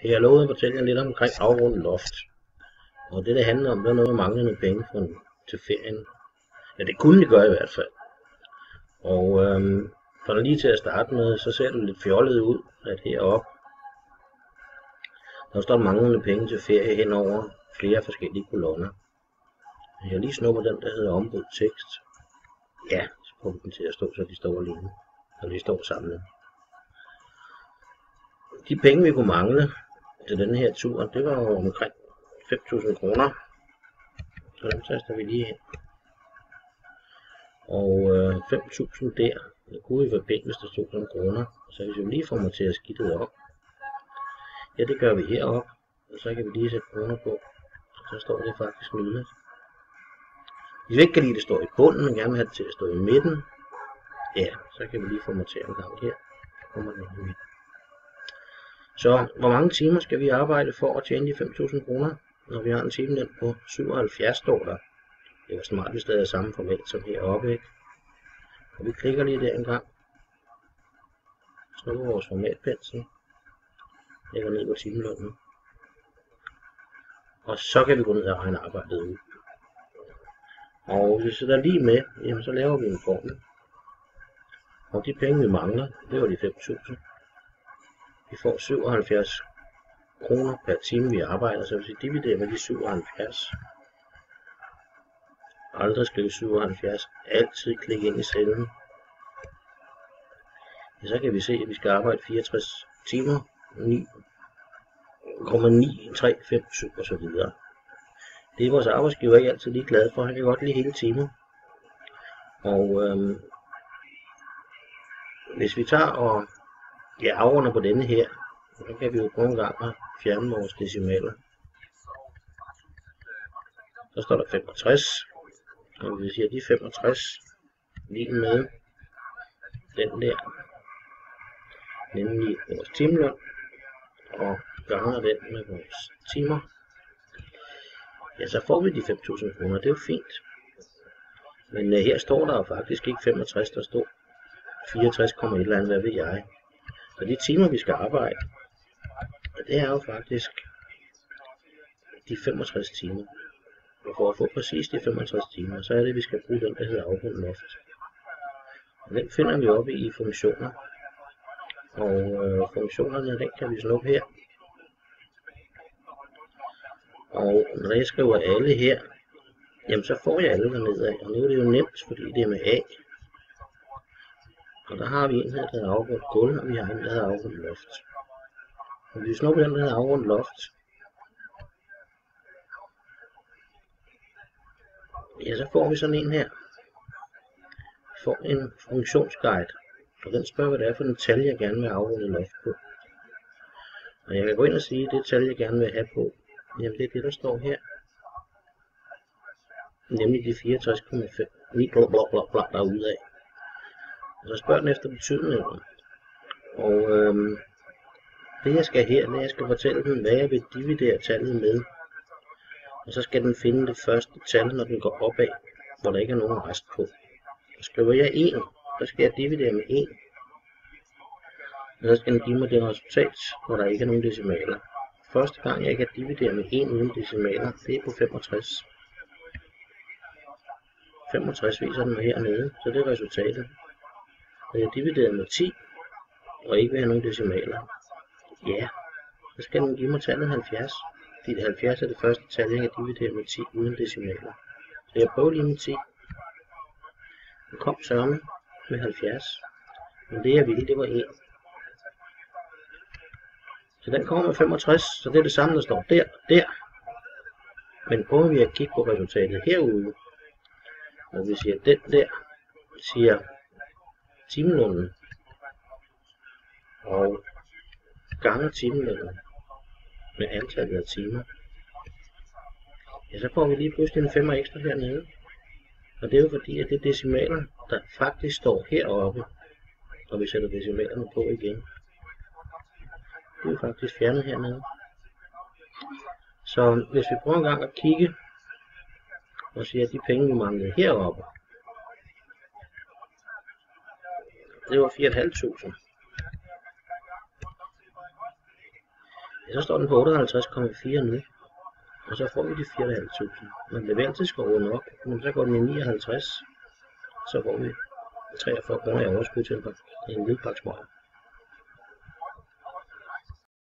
Jeg lovede at fortælle jer lidt omkring afrundet loft. Og det handler om, det er noget med manglende penge til ferien. Ja, det kunne vi gøre i hvert fald. Og for lige til at starte med, så ser det lidt fjollet ud, at heroppe, der står manglende penge til ferie hen over flere forskellige kolonner. Jeg lige snupper den, der hedder ombud tekst. Ja, så får vi den til at stå, så de står alene. Så de står samlet. De penge, vi kunne mangle til denne her tur, det var jo omkring 5.000 kroner. Så dem taster vi lige ind. Og 5.000 der, det kunne vi være pænt, hvis der stod nogle kroner. Så hvis vi lige formaterer skidtet op, ja, det gør vi heroppe. Og så kan vi lige sætte kroner på. Så står det faktisk minus. Hvis vi ikke kan lide, det står i bunden, men gerne vil have det til at stå i midten, ja, så kan vi lige formatere en gang her. Så kommer den i midten. Så hvor mange timer skal vi arbejde for at tjene de 5.000 kroner? Når vi har en timeløn på 77, står der. Det var smart, hvis det er samme format som heroppe, ikke? Og vi klikker lige der en gang. Snupper vores formatpensel. Lægger ned på timelønnen. Og så kan vi gå ned og regne arbejdet ud. Og hvis vi sætter lige med, jamen så laver vi en formel. Og de penge vi mangler, det var de 5.000. Vi får 77 kroner per time vi arbejder, så hvis vi dividerer med de 77, aldrig skrive 77, altid klikke ind i cellen. Ja, så kan vi se, at vi skal arbejde 64 timer, 9,9357 og så videre. Det er vores arbejdsgiver ikke altid lige glad for, han kan godt lide hele timer. Og hvis vi tager og afrunder på denne her, så kan vi jo prøve en gang at fjerne vores decimaler. Så står der 65, og hvis vi siger de 65 lige med den der, nemlig vores timeløn, og ganger den med vores timer, ja, så får vi de 5.000 kroner. Det er jo fint. Men her står der jo faktisk ikke 65, der står 64, et eller andet, hvad ved jeg. Så de timer vi skal arbejde, det er jo faktisk de 65 timer. Og for at få præcis de 65 timer, så er det, at vi skal bruge den, der hedder afrundet loft. Og den finder vi oppe i funktioner. Og funktionerne, den kan vi slå op her. Og når jeg skriver alle her, jamen så får jeg alle dernede af. Og nu er det jo nemt, fordi det er med A. Og der har vi en her, der hedder afrundet gulv, og vi har en, der hedder afrundet loft. Og hvis vi snupper den, der hedder afrundet loft, ja, så får vi sådan en her. Vi får en funktionsguide, og den spørger, hvad det er for en tal, jeg gerne vil afrunde loft på. Og jeg kan gå ind og sige, at det tal, jeg gerne vil have på, jamen det er det, der står her. Nemlig de 64,5, lige derudad. Og så spørger den efter betydningen. Og det jeg skal her, det er, at jeg skal fortælle den, hvad jeg vil dividere tallet med. Og så skal den finde det første tal, når den går opad, hvor der ikke er nogen rest på. Og skriver jeg 1, så skal jeg dividere med 1. Og så skal den give mig det resultat, hvor der ikke er nogen decimaler. Første gang jeg kan dividere med 1 uden decimaler, det er på 65. 65 viser den mig hernede, så det er resultatet. Når jeg dividerer med 10, og ikke vil have nogen decimaler, ja, så skal den give mig tallet 70. Fordi 70 er det første tal, jeg kan dividere med 10 uden decimaler. Så jeg prøver lige med 10. Den kom sørme med 70. Men det jeg ville, det var 1. Så den kommer med 65, så det er det samme, der står der og der. Men prøver vi at kigge på resultatet herude. Og vi siger, den der siger timelønnen. Og ganger timelønnen med antallet af timer. Ja, så får vi lige pludselig en 5 ekstra hernede. Og det er jo fordi, at det er decimaler, der faktisk står heroppe. Og vi sætter decimalerne på igen. Det er jo faktisk fjernet hernede. Så hvis vi prøver en gang at kigge og siger, at de penge vi manglede heroppe, det var 4.500. Ja, så står den på 58,4 nu. Og så får vi de 4.500. Når bevægelsen skal runde op, så går den i 59. Så får vi 43 kroner i overskud til en lille pakke smøger.